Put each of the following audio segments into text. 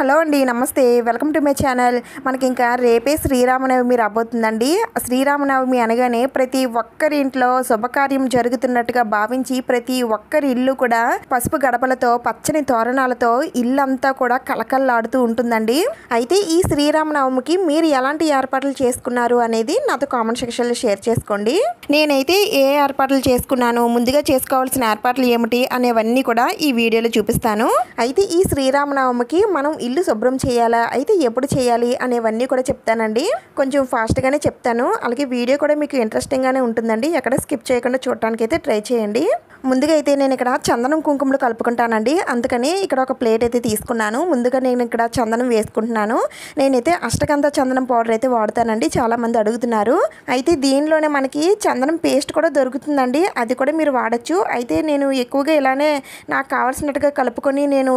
Hello అండి, నమస్తే. Welcome to my channel. మనకి ఇంకా రేపే శ్రీరామనవమి రాబోతుందండి. శ్రీరామనవమి అనగానే ప్రతి ఒక్కరి ఇంట్లో శుభకార్యం జరుగుతున్నట్టుగా భావించి ప్రతి ఒక్కరి ఇల్లు కూడా పసుపు గడపలతో పచ్చని తోరణాలతో ఇల్లంతా కూడా కలకల్లాడుతూ ఉంటుందండి. అయితే ఈ శ్రీరామనవమికి మీరు ఎలాంటి ఏర్పాట్లు చేసుకున్నారు అనేది నాతో కామెంట్ సెక్షన్లో షేర్ చేసుకోండి. నేనైతే ఏ ఏర్పాట్లు చేసుకున్నాను, ముందుగా చేసుకోవాల్సిన ఏర్పాట్లు ఏమిటి అనేవన్నీ కూడా ఈ వీడియోలో చూపిస్తాను. అయితే ఈ శ్రీరామనవమికి మనం ఇల్లు శుభ్రం చేయాలా, అయితే ఎప్పుడు చేయాలి అనేవన్నీ కూడా చెప్తానండి. కొంచెం ఫాస్ట్గానే చెప్తాను, అలాగే వీడియో కూడా మీకు ఇంట్రెస్టింగ్గానే ఉంటుందండి. ఎక్కడ స్కిప్ చేయకుండా చూడటానికి అయితే ట్రై చేయండి. ముందుగా అయితే నేను ఇక్కడ చందనం కుంకుమలు కలుపుకుంటానండి. అందుకని ఇక్కడ ఒక ప్లేట్ అయితే తీసుకున్నాను. ముందుగా నేను ఇక్కడ చందనం వేసుకుంటున్నాను. నేనైతే అష్టగంధ చందనం పౌడర్ అయితే వాడతానండి, చాలామంది అడుగుతున్నారు. అయితే దీనిలోనే మనకి చందనం పేస్ట్ కూడా దొరుకుతుందండి, అది కూడా మీరు వాడచ్చు. అయితే నేను ఎక్కువగా ఇలానే నాకు కావాల్సినట్టుగా కలుపుకొని నేను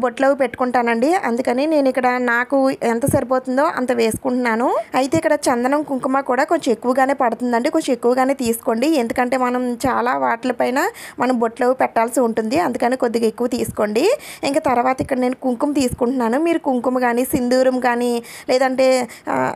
బొట్లో పెట్టుకుంటానండి. అందుకని నేను ఇక్కడ నాకు ఎంత సరిపోతుందో అంత వేసుకుంటున్నాను. అయితే ఇక్కడ చందనం కుంకుమ కూడా కొంచెం ఎక్కువగానే పడుతుందండి, కొంచెం ఎక్కువగానే తీసుకోండి. ఎందుకంటే మనం చాలా వాటిపైన మనం బొట్లో పెట్టాల్సి ఉంటుంది, అందుకని కొద్దిగా ఎక్కువ తీసుకోండి. ఇంకా తర్వాత ఇక్కడ నేను కుంకుమ తీసుకుంటున్నాను. మీరు కుంకుమ కానీ సింధూరం కానీ లేదంటే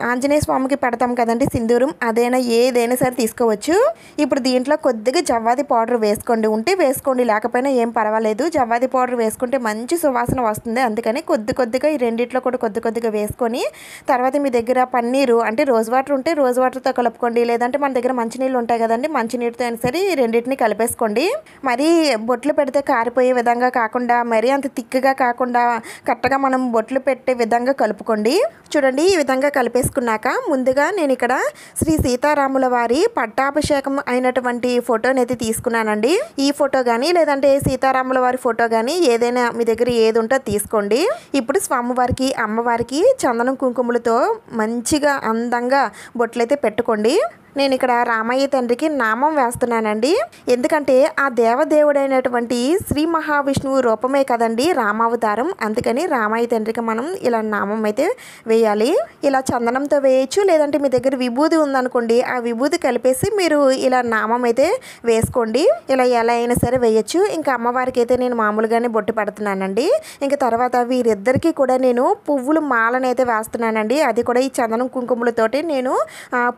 ఆంజనేయ స్వామికి పెడతాం కదండి సింధూరం, అదైనా ఏదైనా సరే తీసుకోవచ్చు. ఇప్పుడు దీంట్లో కొద్దిగా జవ్వాది పౌడర్ వేసుకోండి, ఉంటే వేసుకోండి, లేకపోయినా ఏం పర్వాలేదు. జవ్వాది పౌడర్ వేసుకుంటే మంచి సువాసన వస్తుంది, అందుకని కొద్దిగా ఈ రెండిట్లో కూడా కొద్దిగా వేసుకొని తర్వాత మీ దగ్గర పన్నీరు అంటే రోజ్ వాటర్ ఉంటే రోజ్ వాటర్తో కలుపుకోండి, లేదంటే మన దగ్గర మంచినీళ్ళు ఉంటాయి కదండి, మంచినీటితో అయినా సరే ఈ రెండింటిని కలిపేసుకోండి. మరీ బొట్లు పెడితే కారిపోయే విధంగా కాకుండా మరీ అంత తిక్కుగా కాకుండా కరెక్ట్గా మనం బొట్లు పెట్టే విధంగా కలుపుకోండి. చూడండి, ఈ విధంగా కలిపేసుకున్నాక ముందుగా నేను ఇక్కడ శ్రీ సీతారాముల వారి పట్టాభిషేకం అయినటువంటి ఫోటోని అయితే తీసుకున్నానండి. ఈ ఫోటో కానీ లేదంటే సీతారాముల వారి ఫోటో కానీ ఏదైనా మీ దగ్గర ఏది ఉంటే తీసుకోండి. ఇప్పుడు స్వామివారికి అమ్మవారికి చందనం కుంకుమలతో మంచిగా అందంగా బొట్లయితే పెట్టుకోండి. నేను ఇక్కడ రామయ్య తండ్రికి నామం వేస్తున్నానండి, ఎందుకంటే ఆ దేవదేవుడైనటువంటి శ్రీ మహావిష్ణువు రూపమే కదండి రామావతారం, అందుకని రామయ్య తండ్రికి మనం ఇలా నామం అయితే వేయాలి. ఇలా చందనంతో వేయచ్చు, లేదంటే మీ దగ్గర విభూది ఉందనుకోండి, ఆ విభూది కలిపేసి మీరు ఇలా నామం అయితే వేసుకోండి. ఇలా ఎలా అయినా సరే వేయచ్చు. ఇంకా అమ్మవారికి అయితే నేను మామూలుగానే బొట్టు పెడుతున్నానండి. ఇంకా తర్వాత వీరిద్దరికీ కూడా నేను పువ్వుల మాలను అయితే వేస్తున్నానండి, అది కూడా ఈ చందనం కుంకుమలతోటి నేను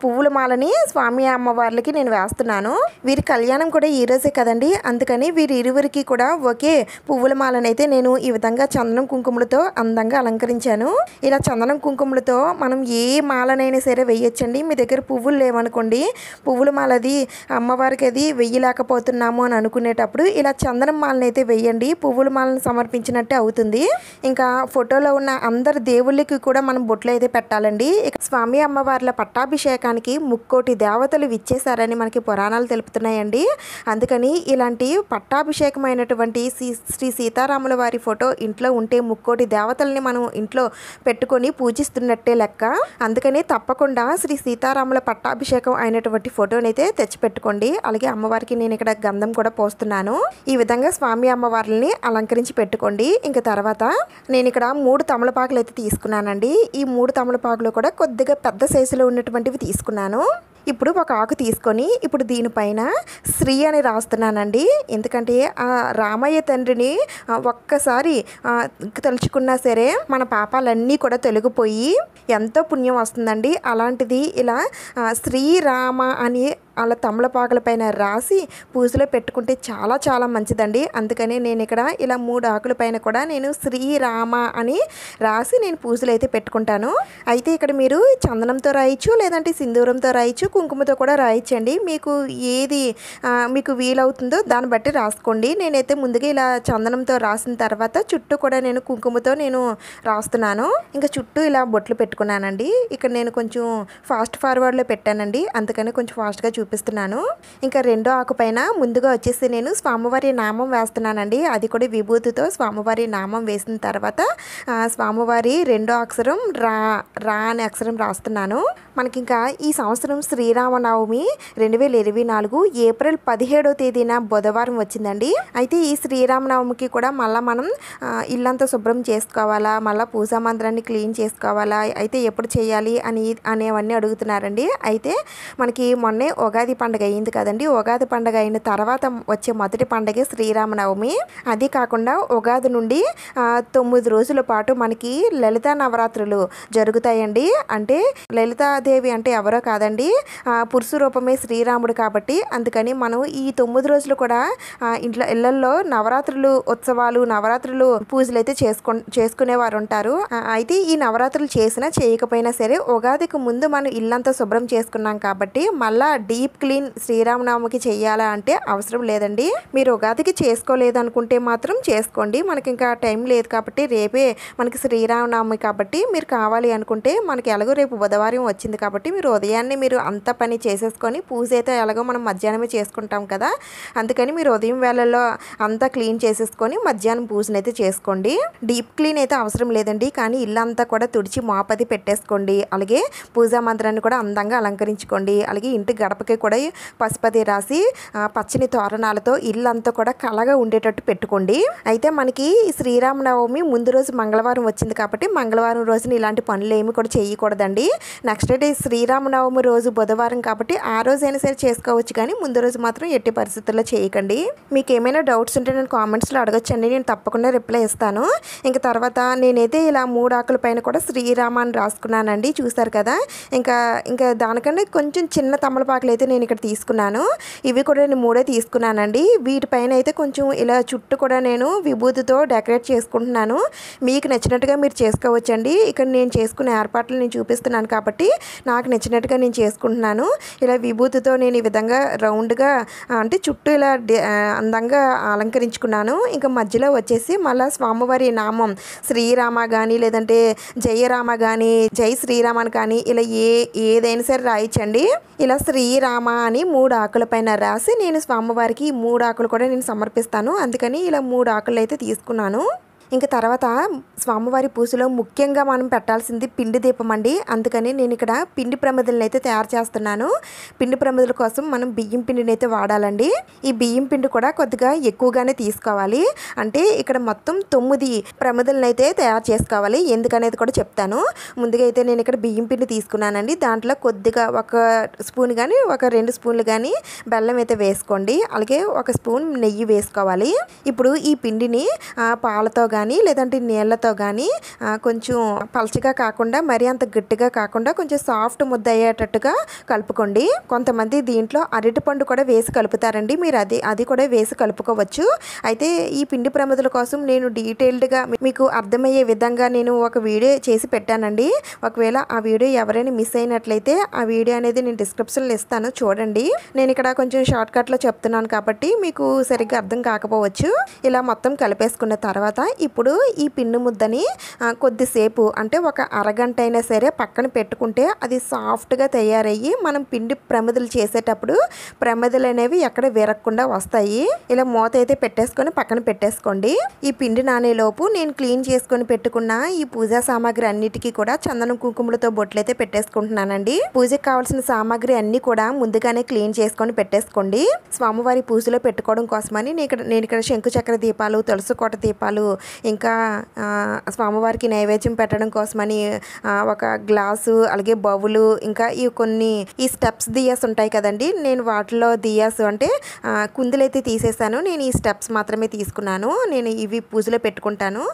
పువ్వుల మాలని స్వామి అమ్మవార్లకి నేను వేస్తున్నాను. వీరి కళ్యాణం కూడా ఈ రోజే కదండి, అందుకని వీరి ఇరువురికి కూడా ఒకే పువ్వుల మాలనైతే నేను ఈ విధంగా చందనం కుంకుమలతో అందంగా అలంకరించాను. ఇలా చందనం కుంకుమలతో మనం ఏ మాలనైనా సరే వేయొచ్చండి. మీ దగ్గర పువ్వులు లేవనుకోండి, పువ్వుల మాలది అమ్మవారికి అది వెయ్యలేకపోతున్నాము అని అనుకునేటప్పుడు ఇలా చందనం మాలను అయితే వేయండి, పువ్వుల మాలను సమర్పించినట్టే అవుతుంది. ఇంకా ఫోటోలో ఉన్న అందరు దేవుళ్ళకి కూడా మనం బొట్లు అయితే పెట్టాలండి. ఇక స్వామి అమ్మవార్ల పట్టాభిషేకానికి ముక్కోటి దేవతలు విచ్చేశారని మనకి పురాణాలు తెలుపుతున్నాయండి. అందుకని ఇలాంటి పట్టాభిషేకమైనటువంటి శ్రీ సీతారాముల వారి ఫోటో ఇంట్లో ఉంటే ముక్కోటి దేవతల్ని మనం ఇంట్లో పెట్టుకొని పూజిస్తున్నట్టే లెక్క. అందుకని తప్పకుండా శ్రీ సీతారాముల పట్టాభిషేకం అయినటువంటి ఫోటోని అయితే తెచ్చిపెట్టుకోండి. అలాగే అమ్మవారికి నేను ఇక్కడ గంధం కూడా పోస్తున్నాను. ఈ విధంగా స్వామి అమ్మవార్లని అలంకరించి పెట్టుకోండి. ఇంకా తర్వాత నేను ఇక్కడ 3 తమలపాకులు అయితే తీసుకున్నానండి. ఈ 3 తమలపాకులు కూడా కొద్దిగా పెద్ద సైజులో ఉన్నటువంటివి తీసుకున్నాను. ఇప్పుడు ఒక ఆకు తీసుకొని ఇప్పుడు దీనిపైన శ్రీ అని రాస్తున్నానండి, ఎందుకంటే ఆ రామయ్య తండ్రిని ఒక్కసారి తలుచుకున్నా సరే మన పాపాలన్నీ కూడా తొలగిపోయి ఎంతో పుణ్యం వస్తుందండి. అలాంటిది ఇలా శ్రీరామ అని అలా తమలపాకుల పైన రాసి పూజలో పెట్టుకుంటే చాలా చాలా మంచిదండి. అందుకని నేను ఇక్కడ ఇలా 3 ఆకుల పైన కూడా నేను శ్రీరామ అని రాసి నేను పూజలు అయితే పెట్టుకుంటాను. అయితే ఇక్కడ మీరు చందనంతో రాయొచ్చు, లేదంటే సింధూరంతో రాయొచ్చు, కుంకుమతో కూడా రాయొచ్చండి. మీకు ఏది మీకు వీలవుతుందో దాన్ని బట్టి రాసుకోండి. నేనైతే ముందుగా ఇలా చందనంతో రాసిన తర్వాత చుట్టూ కూడా నేను కుంకుమతో నేను రాస్తున్నాను. ఇంకా చుట్టూ ఇలా బొట్లు పెట్టుకున్నానండి. ఇక్కడ నేను కొంచెం ఫాస్ట్ ఫార్వర్డ్లో పెట్టానండి, అందుకని కొంచెం ఫాస్ట్గా చూపిస్తున్నాను. ఇంకా రెండో ఆకు పైన ముందుగా వచ్చేసి నేను స్వామివారి నామం వేస్తున్నానండి, అది కూడా విభూతితో స్వామివారి నామం వేసిన తర్వాత స్వామివారి రెండో అక్షరం రా అనే అక్షరం రాస్తున్నాను. మనకి ఇంకా ఈ సంవత్సరం శ్రీరామనవమి 2024 ఏప్రిల్ 17వ తేదీన బుధవారం వచ్చిందండి. అయితే ఈ శ్రీరామనవమికి కూడా మళ్ళీ మనం ఇల్లంతా శుభ్రం చేసుకోవాలా, మళ్ళీ పూజా మందిరాన్ని క్లీన్ చేసుకోవాలా, అయితే ఎప్పుడు చేయాలి అనేవన్నీ అడుగుతున్నారండి. అయితే మనకి మొన్నే ఉగాది పండుగ అయింది కదండి. ఉగాది పండుగ అయిన తర్వాత వచ్చే మొదటి పండుగే శ్రీరామనవమి. అది కాకుండా ఉగాది నుండి 9 రోజుల పాటు మనకి లలితా నవరాత్రులు జరుగుతాయండి. అంటే లలితాదేవి అంటే ఎవరో కాదండి, పురుష రూపమే శ్రీరాముడు కాబట్టి అందుకని మనం ఈ 9 రోజులు కూడా ఇళ్లల్లో నవరాత్రులు ఉత్సవాలు, నవరాత్రులు పూజలు అయితే చేసుకునేవారు ఉంటారు. అయితే ఈ నవరాత్రులు చేసినా చేయకపోయినా సరే ఉగాదికి ముందు మనం ఇల్లంతా శుభ్రం చేసుకున్నాం కాబట్టి మళ్ళా డీప్ క్లీన్ శ్రీరామనవమికి చెయ్యాలా అంటే అవసరం లేదండి. మీరు ఉగాదికి చేసుకోలేదు అనుకుంటే మాత్రం చేసుకోండి. మనకి ఇంకా టైం లేదు కాబట్టి రేపే మనకి శ్రీరామనవమి కాబట్టి మీరు కావాలి అనుకుంటే మనకి ఎలాగో రేపు బుధవారం వచ్చింది కాబట్టి మీరు ఉదయాన్నే మీరు అంత పని చేసేసుకొని పూజ అయితే ఎలాగో మనం మధ్యాహ్నమే చేసుకుంటాం కదా, అందుకని మీరు ఉదయం వేళల్లో అంతా క్లీన్ చేసేసుకొని మధ్యాహ్నం పూజనైతే చేసుకోండి. డీప్ క్లీన్ అయితే అవసరం లేదండి, కానీ ఇల్లంతా కూడా తుడిచి మాపది పెట్టేసుకోండి. అలాగే పూజా మందిరాన్ని కూడా అందంగా అలంకరించుకోండి. అలాగే ఇంటి గడపకి కూడా పసుపది రాసి పచ్చని తోరణాలతో ఇల్లంతా కూడా కళగా ఉండేటట్టు పెట్టుకోండి. అయితే మనకి శ్రీరామనవమి ముందు రోజు మంగళవారం వచ్చింది కాబట్టి మంగళవారం రోజున ఇలాంటి పనులు ఏమి కూడా చేయకూడదండి. నెక్స్ట్ డే శ్రీరామనవమి రోజు బుధవారం కాబట్టి ఆ రోజైనా సరే చేసుకోవచ్చు, కానీ ముందు రోజు మాత్రం ఎట్టి పరిస్థితుల్లో చేయకండి. మీకు ఏమైనా డౌట్స్ ఉంటే నేను కామెంట్స్లో అడగొచ్చండి, నేను తప్పకుండా రిప్లై ఇస్తాను. ఇంకా తర్వాత నేనైతే ఇలా 3 ఆకుల పైన కూడా శ్రీరామ అని రాసుకున్నానండి, చూసారు కదా. ఇంకా దానికన్నా కొంచెం చిన్న తమలపాకులు అయితే నేను ఇక్కడ తీసుకున్నాను. ఇవి కూడా నేను 3 తీసుకున్నానండి. వీటిపైన అయితే కొంచెం ఇలా చుట్టూ కూడా నేను విభూతితో డెకరేట్ చేసుకుంటున్నాను. మీకు నచ్చినట్టుగా మీరు చేసుకోవచ్చండి. ఇక్కడ నేను చేసుకున్న ఏర్పాట్లు నేను చూపిస్తున్నాను కాబట్టి నాకు నచ్చినట్టుగా నేను చేసుకుంటున్నాను. ఇలా విభూతితో నేను ఈ విధంగా రౌండ్గా అంటే చుట్టూ ఇలా అందంగా అలంకరించుకున్నాను. ఇంకా మధ్యలో వచ్చేసి మళ్ళీ స్వామివారి నామం శ్రీరామ కానీ లేదంటే జయరామ కానీ జై శ్రీరామ అని కానీ ఇలా ఏదైనా సరే రాయించండి. ఇలా శ్రీరామ అని 3 ఆకుల పైన రాసి నేను స్వామివారికి 3 ఆకులు కూడా నేను సమర్పిస్తాను. అందుకని ఇలా 3 ఆకులు అయితే తీసుకున్నాను. ఇంకా తర్వాత స్వామివారి పూజలో ముఖ్యంగా మనం పెట్టాల్సింది పిండి దీపం అండి. అందుకని నేను ఇక్కడ పిండి ప్రమిదలను అయితే తయారు చేస్తున్నాను. పిండి ప్రమిదల కోసం మనం బియ్యం పిండిని అయితే వాడాలండి. ఈ బియ్యం పిండి కూడా కొద్దిగా ఎక్కువగానే తీసుకోవాలి. అంటే ఇక్కడ మొత్తం 9 ప్రమిదలను అయితే తయారు చేసుకోవాలి. ఎందుకనేది కూడా చెప్తాను. ముందుగా అయితే నేను ఇక్కడ బియ్యం పిండి తీసుకున్నానండి. దాంట్లో కొద్దిగా 1 స్పూన్ కానీ 2 స్పూన్లు కానీ బెల్లం అయితే వేసుకోండి. అలాగే 1 స్పూన్ నెయ్యి వేసుకోవాలి. ఇప్పుడు ఈ పిండిని పాలతో కానీ లేదంటే నీళ్ళతో కానీ కొంచెం పలచగా కాకుండా మరీ అంత గట్టిగా కాకుండా కొంచెం సాఫ్ట్ ముద్ద అయ్యేటట్టుగా కలుపుకోండి. కొంతమంది దీంట్లో అరటిపండు కూడా వేసి కలుపుతారండి. మీరు అది కూడా వేసి కలుపుకోవచ్చు. అయితే ఈ పిండి ప్రమిదల కోసం నేను డీటెయిల్డ్గా మీకు అర్థమయ్యే విధంగా నేను ఒక వీడియో చేసి పెట్టానండి. ఒకవేళ ఆ వీడియో ఎవరైనా మిస్ అయినట్లయితే ఆ వీడియో అనేది నేను డిస్క్రిప్షన్లో ఇస్తాను, చూడండి. నేను ఇక్కడ కొంచెం షార్ట్ కట్లో చెప్తున్నాను కాబట్టి మీకు సరిగ్గా అర్థం కాకపోవచ్చు. ఇలా మొత్తం కలిపేసుకున్న తర్వాత ఇప్పుడు ఈ పిండి ముద్దని కొద్దిసేపు అంటే 1 అరగంట అయినా సరే పక్కన పెట్టుకుంటే అది సాఫ్ట్గా తయారయ్యి మనం పిండి ప్రమిదలు చేసేటప్పుడు ప్రమిదలు అనేవి ఎక్కడ విరగకుండా వస్తాయి. ఇలా మూత అయితే పెట్టేసుకొని పక్కన పెట్టేసుకోండి. ఈ పిండి నానేలోపు నేను క్లీన్ చేసుకొని పెట్టుకున్న ఈ పూజా సామాగ్రి అన్నిటికీ కూడా చందనం కుంకుమలతో బొట్లయితే పెట్టేసుకుంటున్నానండి. పూజకి కావాల్సిన సామాగ్రి అన్నీ కూడా ముందుగానే క్లీన్ చేసుకొని పెట్టేసుకోండి. స్వామివారి పూజలో పెట్టుకోవడం కోసమని నేను ఇక్కడ శంకుచక్ర దీపాలు, తులసి కోట దీపాలు, ఇంకా స్వామివారికి నైవేద్యం పెట్టడం కోసమని 1 గ్లాసు, అలాగే బౌలు, ఇంకా ఈ స్టెప్స్ దియాస్ ఉంటాయి కదండి, నేను వాటిలో దియాస్ అంటే కుందులైతే తీసేసాను. నేను ఈ స్టెప్స్ మాత్రమే తీసుకున్నాను. నేను ఇవి పూజలో పెట్టుకుంటాను.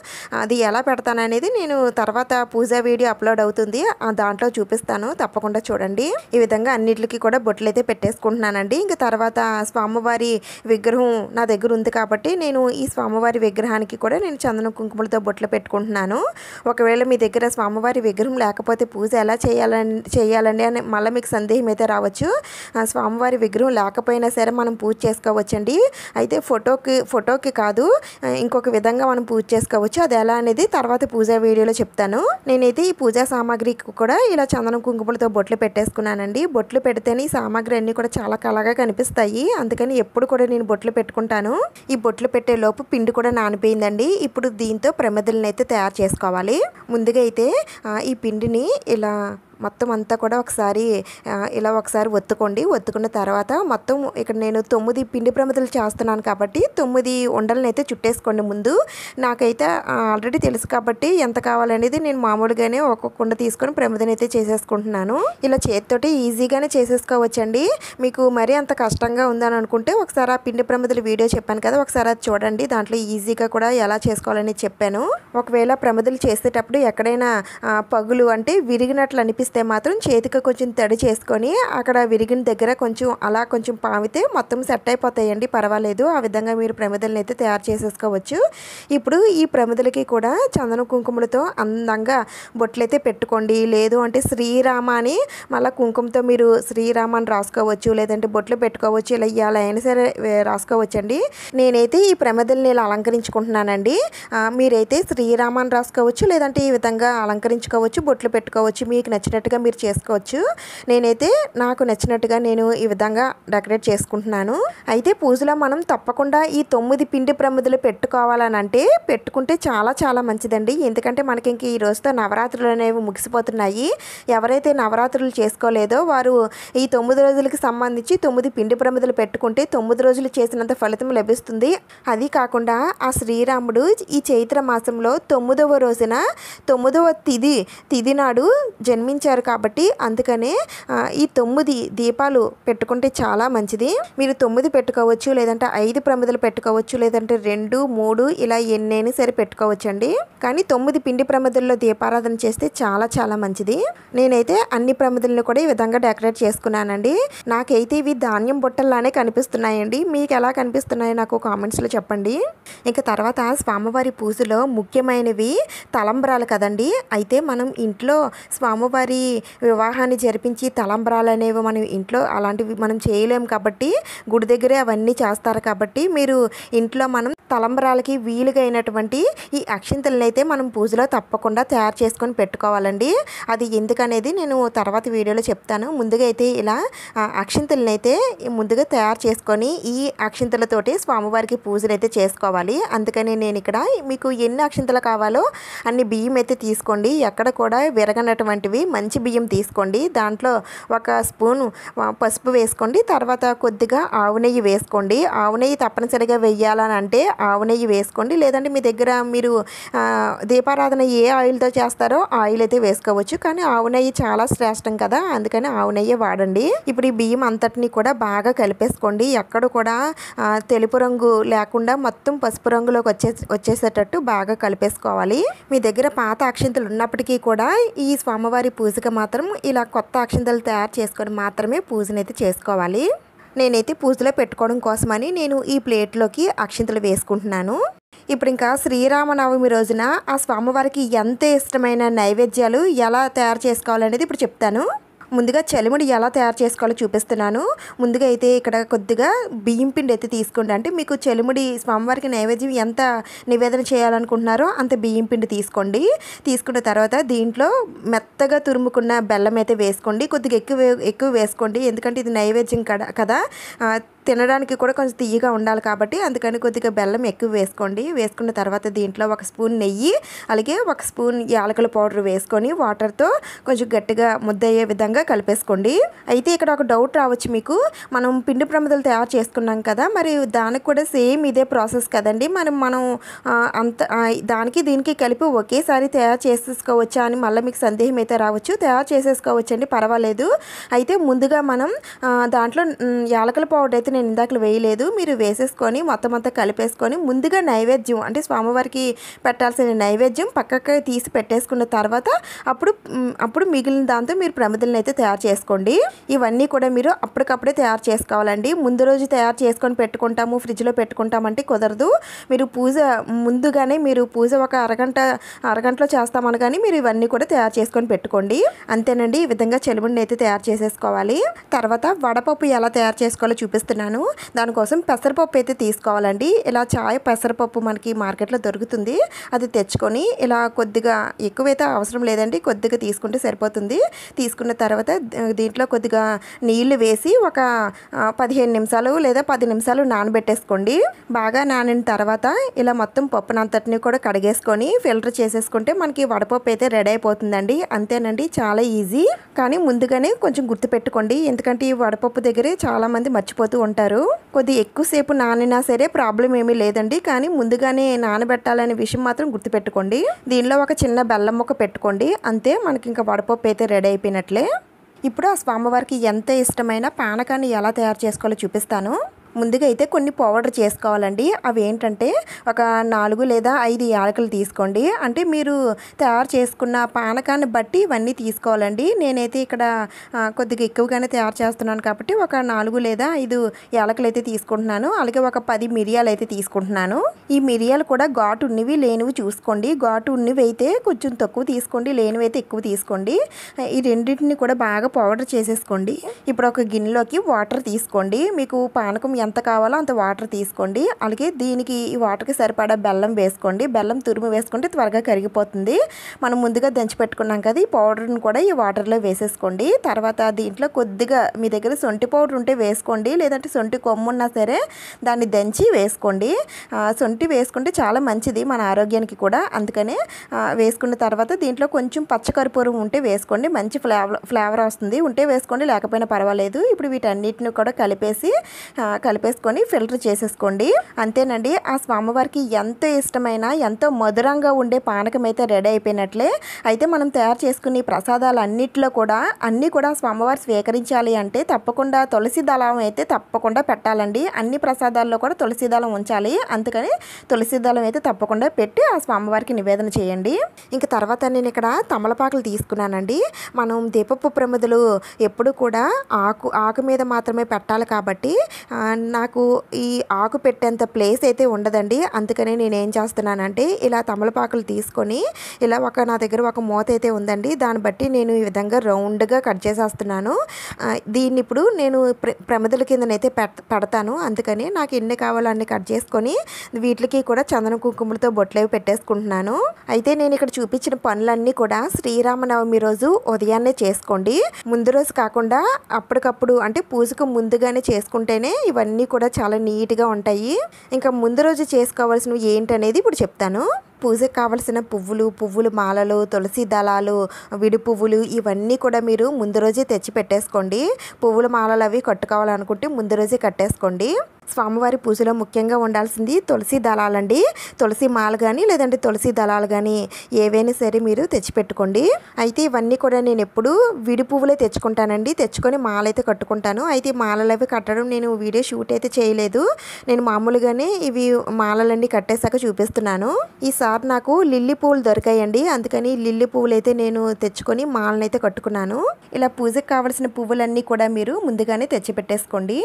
అది ఎలా పెడతాను అనేది నేను తర్వాత పూజా వీడియో అప్లోడ్ అవుతుంది, దాంట్లో చూపిస్తాను, తప్పకుండా చూడండి. ఈ విధంగా అన్నిటికీ కూడా బొట్లు అయితే పెట్టేసుకుంటున్నానండి. ఇంకా తర్వాత స్వామివారి విగ్రహం నా దగ్గర ఉంది కాబట్టి నేను ఈ స్వామివారి విగ్రహానికి కూడా నేను చందనం కుంకుమలతో బొట్లు పెట్టుకుంటున్నాను. ఒకవేళ మీ దగ్గర స్వామివారి విగ్రహం లేకపోతే పూజ ఎలా చేయాలండి అని మళ్ళీ మీకు సందేహం అయితే రావచ్చు. స్వామివారి విగ్రహం లేకపోయినా సరే మనం పూజ చేసుకోవచ్చండి. అయితే ఫోటోకి కాదు, ఇంకొక విధంగా మనం పూజ చేసుకోవచ్చు. అది ఎలా అనేది తర్వాత పూజా వీడియోలో చెప్తాను. నేనైతే ఈ పూజా సామాగ్రికి కూడా ఇలా చందనం కుంకుమలతో బొట్లు పెట్టేసుకున్నానండి. బొట్లు పెడితేనే ఈ సామాగ్రి అన్నీ కూడా చాలా కళగా కనిపిస్తాయి. అందుకని ఎప్పుడు కూడా నేను బొట్లు పెట్టుకుంటాను. ఈ బొట్లు పెట్టే లోపు పిండి కూడా నానిపోయిందండి. ఇప్పుడు దీంతో ప్రమిదలను అయితే తయారు చేసుకోవాలి. ముందుగా అయితే ఈ పిండిని ఇలా మొత్తం అంతా కూడా ఒకసారి ఇలా ఒకసారి ఒత్తుకున్న తర్వాత మొత్తం ఇక్కడ నేను 9 పిండి ప్రమిదలు చేస్తున్నాను కాబట్టి 9 ఉండలను అయితే చుట్టేసుకోండి. ముందు నాకైతే ఆల్రెడీ తెలుసు కాబట్టి ఎంత కావాలనేది నేను మామూలుగానే ఒక్కొక్క ఉండ తీసుకొని ప్రమిదని అయితే చేసేసుకుంటున్నాను. ఇలా చేతితోటి ఈజీగానే చేసేసుకోవచ్చండి. మీకు మరీ అంత కష్టంగా ఉందని అనుకుంటే ఒకసారి ఆ పిండి ప్రమిదల వీడియో చెప్పాను కదా, ఒకసారి అది చూడండి. దాంట్లో ఈజీగా కూడా ఎలా చేసుకోవాలని చెప్పాను. ఒకవేళ ప్రమిదలు చేసేటప్పుడు ఎక్కడైనా పగులు అంటే విరిగినట్లు అనిపిస్తే మాత్రం చేతికి కొంచెం తడి చేసుకొని అక్కడ విరిగిన దగ్గర కొంచెం పావితే మొత్తం సెట్ అయిపోతాయండి, పర్వాలేదు. ఆ విధంగా మీరు ప్రమిదలను అయితే తయారు చేసేసుకోవచ్చు. ఇప్పుడు ఈ ప్రమిదలకి కూడా చందన కుంకుమలతో అందంగా బొట్లయితే పెట్టుకోండి. లేదు అంటే శ్రీరామ అని మళ్ళీ కుంకుమతో మీరు శ్రీరామ అని రాసుకోవచ్చు, లేదంటే బొట్లు పెట్టుకోవచ్చు. ఇలా అయినా సరే రాసుకోవచ్చండి. నేనైతే ఈ ప్రమిదల్ని ఇలా అలంకరించుకుంటున్నానండి. మీరైతే శ్రీరామ అని రాసుకోవచ్చు, లేదంటే ఈ విధంగా అలంకరించుకోవచ్చు, బొట్లు పెట్టుకోవచ్చు. మీకు నచ్చినట్టుగా మీరు చేసుకోవచ్చు. నేనైతే నాకు నచ్చినట్టుగా నేను ఈ విధంగా డెకరేట్ చేసుకుంటున్నాను. అయితే పూజలో మనం తప్పకుండా ఈ 9 పిండి ప్రమిదలు పెట్టుకోవాలని అంటే పెట్టుకుంటే చాలా చాలా మంచిదండి. ఎందుకంటే మనకి ఇంక ఈ రోజుతో నవరాత్రులు అనేవి ముగిసిపోతున్నాయి. ఎవరైతే నవరాత్రులు చేసుకోలేదో వారు ఈ 9 రోజులకి సంబంధించి 9 పిండి ప్రమిదలు పెట్టుకుంటే 9 రోజులు చేసినంత ఫలితం లభిస్తుంది. అది కాకుండా ఆ శ్రీరాముడు ఈ చైత్ర మాసంలో 9వ రోజున 9వ తిథి నాడు జన్మించారు కాబట్టి అందుకనే ఈ 9 దీపాలు పెట్టుకుంటే చాలా మంచిది. మీరు 9 పెట్టుకోవచ్చు, లేదంటే 5 ప్రమిదలు పెట్టుకోవచ్చు, లేదంటే 2, 3 ఇలా ఎన్నైనా సరే పెట్టుకోవచ్చండి. కానీ 9 పిండి ప్రమిదల్లో దీపారాధన చేస్తే చాలా చాలా మంచిది. నేనైతే అన్ని ప్రమిదలను కూడా ఈ విధంగా డెకరేట్ చేసుకున్నానండి. నాకైతే ఇవి ధాన్యం బుట్టల్లానే కనిపిస్తున్నాయండి. మీకు ఎలా కనిపిస్తున్నాయో నాకు కామెంట్స్లో చెప్పండి. ఇంకా తర్వాత స్వామివారి పూజలో ముఖ్యమైనవి తలంబ్రాలు కదండి. అయితే మనం ఇంట్లో స్వామివారి వివాహాన్ని జరిపించి తలంబ్రాలు అనేవి మనం ఇంట్లో అలాంటివి మనం చేయలేము కాబట్టి గుడి దగ్గరే అవన్నీ చేస్తారు కాబట్టి మీరు ఇంట్లో మనం తలంబ్రాలకి వీలుగా అయినటువంటి ఈ అక్షింతలను అయితే మనం పూజలో తప్పకుండా తయారు చేసుకొని పెట్టుకోవాలండి. అది ఎందుకనేది నేను తర్వాత వీడియోలో చెప్తాను. ముందుగా అయితే ఇలా అక్షింతలను అయితే ముందుగా తయారు చేసుకొని ఈ అక్షింతలతోటి స్వామివారికి పూజలు అయితే చేసుకోవాలి. అందుకని నేను ఇక్కడ మీకు ఎన్ని అక్షింతలు కావాలో అన్ని బియ్యం అయితే తీసుకోండి. ఎక్కడ కూడా విరగనటువంటివి మంచి బియ్యం తీసుకోండి. దాంట్లో 1 స్పూను పసుపు వేసుకోండి. తర్వాత కొద్దిగా ఆవు నెయ్యి వేసుకోండి. ఆవు నెయ్యి తప్పనిసరిగా వేయాలని అంటే ఆవు నెయ్యి వేసుకోండి. లేదంటే మీ దగ్గర మీరు దీపారాధన ఏ ఆయిల్తో చేస్తారో ఆయిల్ అయితే వేసుకోవచ్చు. కానీ ఆవు నెయ్యి చాలా శ్రేష్టం కదా, అందుకని ఆవు నెయ్యి వాడండి. ఇప్పుడు ఈ బియ్యం అంతటిని కూడా బాగా కలిపేసుకోండి. ఎక్కడ కూడా తెలుపు రంగు లేకుండా మొత్తం పసుపు రంగులోకి వచ్చేసేటట్టు బాగా కలిపేసుకోవాలి. మీ దగ్గర పాత అక్షింతలు ఉన్నప్పటికీ కూడా ఈ స్వామివారి పూజకి మాత్రం ఇలా కొత్త అక్షింతలు తయారు చేసుకొని మాత్రమే పూజనైతే చేసుకోవాలి. నేనైతే పూజలో పెట్టుకోవడం కోసమని నేను ఈ ప్లేట్లోకి అక్షింతలు వేసుకుంటున్నాను. ఇప్పుడు ఇంకా శ్రీరామనవమి రోజున ఆ స్వామివారికి ఎంత ఇష్టమైన నైవేద్యాలు ఎలా తయారు చేసుకోవాలనేది ఇప్పుడు చెప్తాను. ముందుగా చలిముడి ఎలా తయారు చేసుకోవాలో చూపిస్తున్నాను. ముందుగా అయితే ఇక్కడ కొద్దిగా బియ్యం పిండి అయితే తీసుకోండి. అంటే మీకు చలిముడి స్వామివారికి నైవేద్యం ఎంత నివేదన చేయాలనుకుంటున్నారో అంత బియ్యం పిండి తీసుకోండి. తీసుకున్న తర్వాత దీంట్లో మెత్తగా తురుముకున్న బెల్లం అయితే వేసుకోండి. కొద్దిగా ఎక్కువ వేసుకోండి, ఎందుకంటే ఇది నైవేద్యం కదా, తినడానికి కూడా కొంచెం తీయగా ఉండాలి కాబట్టి అందుకని కొద్దిగా బెల్లం ఎక్కువ వేసుకోండి. వేసుకున్న తర్వాత దీంట్లో 1 స్పూన్ నెయ్యి అలాగే 1 స్పూన్ యాలకుల పౌడర్ వేసుకొని వాటర్తో కొంచెం గట్టిగా ముద్దయ్యే విధంగా కలిపేసుకోండి. అయితే ఇక్కడ ఒక డౌట్ రావచ్చు మీకు, మనం పిండి ప్రమిదలు తయారు చేసుకున్నాం కదా, మరి దానికి కూడా సేమ్ ఇదే ప్రాసెస్ కదండి, మనం అంత దానికి దీనికి కలిపి ఒకేసారి తయారు చేసేసుకోవచ్చా అని మళ్ళీ మీకు సందేహం అయితే రావచ్చు. తయారు చేసేసుకోవచ్చండి, పర్వాలేదు. అయితే ముందుగా మనం దాంట్లో యాలకుల పౌడర్ అయితే నేను ఇందాక వేయలేదు, మీరు వేసేసుకొని మొత్తం అంతా కలిపేసుకొని ముందుగా నైవేద్యం అంటే స్వామివారికి పెట్టాల్సిన నైవేద్యం పక్కకి తీసి పెట్టేసుకున్న తర్వాత అప్పుడు మిగిలిన దాంతో మీరు ప్రమిదలను అయితే తయారు చేసుకోండి. ఇవన్నీ కూడా మీరు అప్పటికప్పుడే తయారు చేసుకోవాలండి. ముందు రోజు తయారు చేసుకొని పెట్టుకుంటాము, ఫ్రిడ్జ్లో పెట్టుకుంటామంటే కుదరదు. మీరు ముందుగానే మీరు పూజ ఒక అరగంటలో చేస్తామనగానే మీరు ఇవన్నీ కూడా తయారు చేసుకొని పెట్టుకోండి. అంతేనండి, ఈ విధంగా చెలుముడిని అయితే తయారు చేసేసుకోవాలి. తర్వాత వడపప్పు ఎలా తయారు చేసుకోవాలో చూపిస్తున్నాను. తీసుకుంటున్నాను. దానికోసం పెసరపప్పు అయితే తీసుకోవాలండి. ఇలా చాయ్ పెసరపప్పు మనకి మార్కెట్లో దొరుకుతుంది. అది తెచ్చుకొని ఇలా కొద్దిగా ఎక్కువైతే అవసరం లేదండి, కొద్దిగా తీసుకుంటే సరిపోతుంది. తీసుకున్న తర్వాత దీంట్లో కొద్దిగా నీళ్లు వేసి ఒక 15 నిమిషాలు లేదా 10 నిమిషాలు నానబెట్టేసుకోండి. బాగా నానిన తర్వాత ఇలా మొత్తం పప్పునంతటిని కూడా కడిగేసుకొని ఫిల్టర్ చేసేసుకుంటే మనకి వడపప్పు అయితే రెడీ అయిపోతుందండి. అంతేనండి, చాలా ఈజీ. కానీ ముందుగానే కొంచెం గుర్తుపెట్టుకోండి, ఎందుకంటే ఈ వడపప్పు దగ్గరే చాలామంది మర్చిపోతూ ఉంటారు. కొద్ది ఎక్కువసేపు నానినా సరే ప్రాబ్లం ఏమీ లేదండి, కానీ ముందుగానే నానబెట్టాలనే విషయం మాత్రం గుర్తుపెట్టుకోండి. దీనిలో ఒక చిన్న బెల్లం ముక్క పెట్టుకోండి, అంతే మనకి ఇంకా వడపప్పు అయితే రెడీ అయిపోయినట్లే. ఇప్పుడు ఆ స్వామివారికి ఎంత ఇష్టమైన పానకాన్ని ఎలా తయారు చేసుకోవాలో చూపిస్తాను. ముందుగా అయితే కొన్ని పౌడర్ చేసుకోవాలండి. అవి ఏంటంటే ఒక 4 లేదా 5 యాలకులు తీసుకోండి. అంటే మీరు తయారు చేసుకున్న పానకాన్ని బట్టి ఇవన్నీ తీసుకోవాలండి. నేనైతే ఇక్కడ కొద్దిగా ఎక్కువగానే తయారు చేస్తున్నాను కాబట్టి ఒక 4 లేదా 5 యాలకులు అయితే తీసుకుంటున్నాను. అలాగే ఒక 10 మిరియాలు అయితే తీసుకుంటున్నాను. ఈ మిరియాలు కూడా ఘాటు ఉన్నవి లేనివి చూసుకోండి. ఘాటు ఉన్నవి అయితే కొంచెం తక్కువ తీసుకోండి, లేనివి అయితే ఎక్కువ తీసుకోండి. ఈ రెండింటిని కూడా బాగా పౌడర్ చేసేసుకోండి. ఇప్పుడు ఒక గిన్నెలోకి వాటర్ తీసుకోండి. మీకు పానకం ఎంత కావాలో అంత వాటర్ తీసుకోండి. అలాగే దీనికి ఈ వాటర్కి సరిపడా బెల్లం వేసుకోండి. బెల్లం తురుము వేసుకుంటే త్వరగా కరిగిపోతుంది. మనం ముందుగా దంచి పెట్టుకున్నాం కదా, ఈ పౌడర్ని కూడా ఈ వాటర్లో వేసేసుకోండి. తర్వాత దీంట్లో కొద్దిగా మీ దగ్గర సొంటి పౌడర్ ఉంటే వేసుకోండి, లేదంటే సొంటి కొమ్ము ఉన్నా సరే దాన్ని దంచి వేసుకోండి. సొంటి వేసుకుంటే చాలా మంచిది మన ఆరోగ్యానికి కూడా, అందుకనే వేసుకున్న తర్వాత దీంట్లో కొంచెం పచ్చకర్పూరం ఉంటే వేసుకోండి, మంచి ఫ్లేవర్ వస్తుంది. ఉంటే వేసుకోండి, లేకపోయినా పర్వాలేదు. ఇప్పుడు వీటన్నిటిని కూడా కలిపేసుకొని ఫిల్టర్ చేసేసుకోండి. అంతేనండి, ఆ స్వామివారికి ఎంతో ఇష్టమైన ఎంతో మధురంగా ఉండే పానకం అయితే రెడీ అయిపోయినట్లే. అయితే మనం తయారు చేసుకునే ప్రసాదాలు అన్నిట్లో కూడా అన్నీ కూడా స్వామివారు స్వీకరించాలి అంటే తప్పకుండా తులసి దళం అయితే తప్పకుండా పెట్టాలండి. అన్ని ప్రసాదాల్లో కూడా తులసి దళం ఉంచాలి. అందుకని తులసి దళం అయితే తప్పకుండా పెట్టి ఆ స్వామివారికి నివేదన చేయండి. ఇంకా తర్వాత నేను ఇక్కడ తమలపాకులు తీసుకున్నానండి. మనం దీపపు ప్రమిదలు ఎప్పుడు కూడా ఆకు మీద మాత్రమే పెట్టాలి కాబట్టి నాకు ఈ ఆకు పెట్టేంత ప్లేస్ అయితే ఉండదండి. అందుకని నేను ఏం చేస్తున్నానంటే ఇలా తమలపాకులు తీసుకొని ఇలా నా దగ్గర ఒక మూత అయితే ఉందండి, దాన్ని బట్టి నేను ఈ విధంగా రౌండ్గా కట్ చేసేస్తున్నాను. దీన్ని ఇప్పుడు నేను ప్రమిదల కిందనైతే పెడతాను. అందుకని నాకు ఎన్ని కావాలో అన్ని కట్ చేసుకొని వీటికి కూడా చందన కుంకుమలతో బొట్లేవి పెట్టేసుకుంటున్నాను. అయితే నేను ఇక్కడ చూపించిన పనులన్నీ కూడా శ్రీరామనవమి రోజు ఉదయాన్నే చేసుకోండి. ముందు రోజు కాకుండా అప్పటికప్పుడు అంటే పూజకు ముందుగానే చేసుకుంటేనే ఇవన్నీ కూడా చాలా నీట్గా ఉంటాయి. ఇంకా ముందు రోజు చేసుకోవాల్సినవి ఏంటనేది ఇప్పుడు చెప్తాను. పూజకు కావలసిన పువ్వులు మాలలు, తులసి దళాలు, విడి పువ్వులు ఇవన్నీ కూడా మీరు ముందు రోజే తెచ్చి పెట్టేసుకోండి. పువ్వుల మాలలు అవి కట్టుకోవాలనుకుంటే ముందు రోజే కట్టేసుకోండి. స్వామివారి పూజలో ముఖ్యంగా ఉండాల్సింది తులసి దళాలండి. తులసి మాల కానీ లేదంటే తులసి దళాలు కానీ ఏవైనా సరే మీరు తెచ్చిపెట్టుకోండి. అయితే ఇవన్నీ కూడా నేను ఎప్పుడు విడి పువ్వులే తెచ్చుకుంటానండి. తెచ్చుకొని మాల అయితే కట్టుకుంటాను. అయితే మాలలు అవి కట్టడం నేను వీడియో షూట్ అయితే చేయలేదు. నేను మామూలుగానే ఇవి మాలలన్నీ కట్టేశాక చూపిస్తున్నాను. ఈసారి నాకు లిల్లీ పువ్వులు దొరికాయండి. అందుకని లిల్లీ పువ్వులు అయితే నేను తెచ్చుకొని మాలనైతే కట్టుకున్నాను. ఇలా పూజకు కావాల్సిన పువ్వులన్నీ కూడా మీరు ముందుగానే తెచ్చిపెట్టేసుకోండి.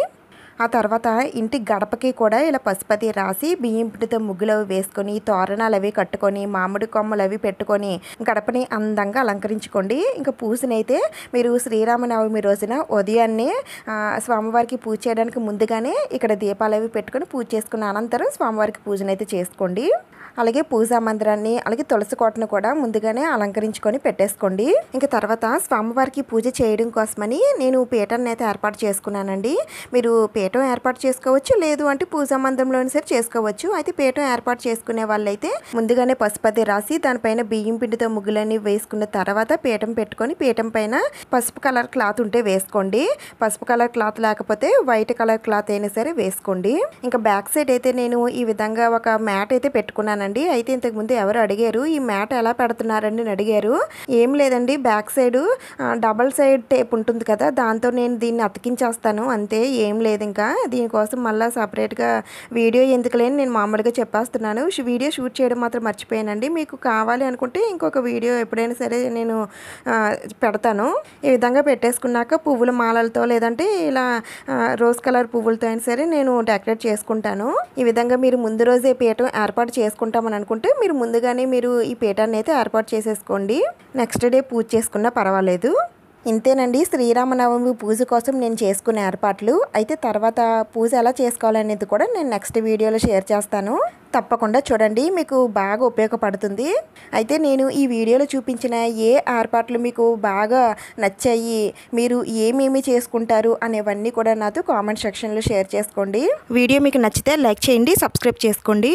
ఆ తర్వాత ఇంటి గడపకి కూడా ఇలా పసుపతి రాసి బియ్యం పిండితో ముగ్గులు అవి వేసుకొని తోరణాలు అవి కట్టుకొని మామిడి కొమ్మలు అవి పెట్టుకొని గడపని అందంగా అలంకరించుకోండి. ఇంకా పూజనైతే మీరు శ్రీరామనవమి రోజున ఉదయాన్నే స్వామివారికి పూజ చేయడానికి ముందుగానే ఇక్కడ దీపాలు అవి పెట్టుకొని పూజ చేసుకున్న అనంతరం స్వామివారికి పూజనైతే చేసుకోండి. అలాగే పూజా మందిరాన్ని అలాగే తులసి కోటను కూడా ముందుగానే అలంకరించుకొని పెట్టేసుకోండి. ఇంకా తర్వాత స్వామివారికి పూజ చేయడం కోసమని నేను పీఠాన్ని అయితే ఏర్పాటు చేసుకున్నానండి. మీరు పీఠం ఏర్పాటు చేసుకోవచ్చు, లేదు అంటే పూజా మందిరంలోని సరే చేసుకోవచ్చు. అయితే పీఠం ఏర్పాటు చేసుకునే వాళ్ళైతే ముందుగానే పసుపతి రాసి దానిపైన బియ్యం పిండితో ముగ్గులన్నీ వేసుకున్న తర్వాత పీఠం పెట్టుకొని పీఠం పైన పసుపు కలర్ క్లాత్ ఉంటే వేసుకోండి. పసుపు కలర్ క్లాత్ లేకపోతే వైట్ కలర్ క్లాత్ అయినా సరే వేసుకోండి. ఇంకా బ్యాక్ సైడ్ అయితే నేను ఈ విధంగా ఒక మ్యాట్ అయితే పెట్టుకున్నాను. అయితే ఇంతకుముందు ఎవరు అడిగారు ఈ మ్యాట్ ఎలా పెడుతున్నారండి అని అడిగారు. ఏం లేదండి, back side double side tape ఉంటుంది కదా, దాంతో నేను దీన్ని అతికించేస్తాను అంతే, ఏం లేదు. ఇంకా దీనికోసం మళ్ళీ సపరేట్గా వీడియో ఎందుకులేని నేను మామూలుగా చెప్పేస్తున్నాను. వీడియో షూట్ చేయడం మాత్రం మర్చిపోయానండి. మీకు కావాలి అనుకుంటే ఇంకొక వీడియో ఎప్పుడైనా సరే నేను పెడతాను. ఈ విధంగా పెట్టేసుకున్నాక పువ్వుల మాలలతో లేదంటే ఇలా రోజ్ కలర్ పువ్వులతో అయినా సరే నేను డెకరేట్ చేసుకుంటాను. ఈ విధంగా మీరు ముందు రోజే పీఠం ఏర్పాటు చేసుకుంటామని అనుకుంటే మీరు ముందుగానే మీరు ఈ పీఠాన్ని అయితే ఏర్పాటు చేసేసుకోండి. నెక్స్ట్ డే పూజ చేసుకున్నా పర్వాలేదు. ఇంతేనండి శ్రీరామనవమి పూజ కోసం నేను చేసుకునే ఏర్పాట్లు. అయితే తర్వాత పూజ ఎలా చేసుకోవాలనేది కూడా నేను నెక్స్ట్ వీడియోలో షేర్ చేస్తాను. తప్పకుండా చూడండి, మీకు బాగా ఉపయోగపడుతుంది. అయితే నేను ఈ వీడియోలో చూపించిన ఏ ఏర్పాట్లు మీకు బాగా నచ్చాయి, మీరు ఏమేమి చేసుకుంటారు అనేవన్నీ కూడా నాతో కామెంట్ సెక్షన్లో షేర్ చేసుకోండి. వీడియో మీకు నచ్చితే లైక్ చేయండి, సబ్స్క్రైబ్ చేసుకోండి.